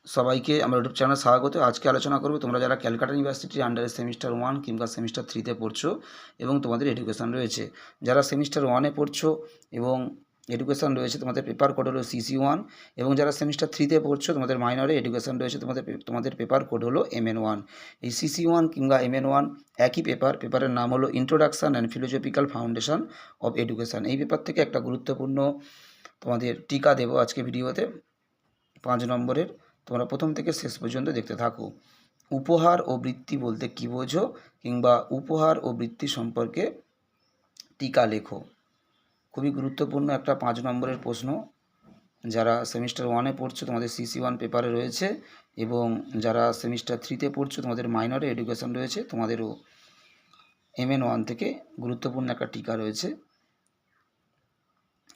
সবাইকে আমার ইউটিউব চ্যানেলে স্বাগত। আজকে আলোচনা করব তোমরা যারা ক্যালকাটা ইউনিভার্সিটির আন্ডারে সেমিস্টার 1 কিংবা সেমিস্টার 3 তে পড়ছো এবং তোমাদের এডুকেশন রয়েছে। যারা সেমিস্টার 1 এ পড়ছো এবং এডুকেশন রয়েছে, তোমাদের পেপার কোড হলো CC1, এবং যারা সেমিস্টার 3 তে পড়ছো তোমাদের মাইনরে এডুকেশন রয়েছে, তোমাদের পেপার কোড হলো MN1। এই CC1 কিংবা MN1 একই পেপারের নাম হলো introduction and philosophical foundation of education. এই পেপার থেকে একটা গুরুত্বপূর্ণ তোমাদের টিকা দেবো আজকে ভিডিওতে, 5 নম্বরের। তোমরা প্রথম থেকে শেষ পর্যন্ত দেখতে থাকো। উপহার ও বৃত্তি বলতে কী বোঝো, কিংবা উপহার ও বৃত্তি সম্পর্কে টিকা লেখো। খুবই গুরুত্বপূর্ণ একটা 5 নম্বরের প্রশ্ন। যারা সেমিস্টার 1 এ পড়ছো তোমাদের CC1 পেপারে রয়েছে, এবং যারা সেমিস্টার 3 তে পড়ছো তোমাদের মাইনরে এডুকেশন রয়েছে, তোমাদেরও MN1 থেকে গুরুত্বপূর্ণ একটা টিকা রয়েছে।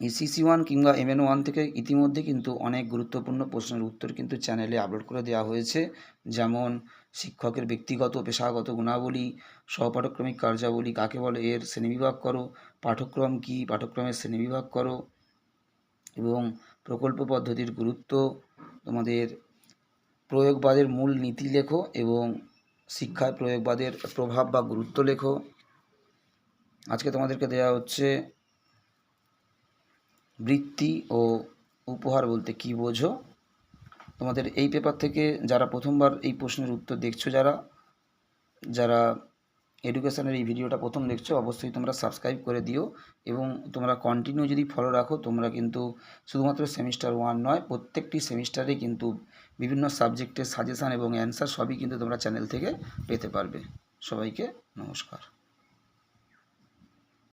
এই CC1 কিংবা MN1 থেকে ইতিমধ্যে কিন্তু অনেক গুরুত্বপূর্ণ প্রশ্নের উত্তর কিন্তু চ্যানেলে আপলোড করে দেওয়া হয়েছে, যেমন শিক্ষকের ব্যক্তিগত পেশাগত গুণাবলী, সহপাঠক্রমিক কার্যাবলী কাকে বলে, এর শ্রেণীবিভাগ করো, পাঠ্যক্রম কী, পাঠ্যক্রমের শ্রেণীবিভাগ করো, এবং প্রকল্প পদ্ধতির গুরুত্ব, তোমাদের প্রয়োগবাদের মূল নীতি লেখো, এবং শিক্ষায় প্রয়োগবাদের প্রভাব বা গুরুত্ব লেখো। আজকে তোমাদেরকে দেওয়া হচ্ছে বৃত্তি ও উপহার বলতে কী বোঝো। তোমাদের এই পেপার থেকে যারা প্রথমবার এই প্রশ্নের উত্তর দেখছো, যারা এডুকেশনের এই ভিডিওটা প্রথম দেখছো, অবশ্যই তোমরা সাবস্ক্রাইব করে দিও, এবং তোমরা কন্টিনিউ যদি ফলো রাখো, তোমরা কিন্তু শুধুমাত্র সেমিস্টার 1 নয়, প্রত্যেকটি সেমিস্টারে কিন্তু বিভিন্ন সাবজেক্টের সাজেশান এবং অ্যান্সার সবই কিন্তু তোমরা চ্যানেল থেকে পেতে পারবে। সবাইকে নমস্কার।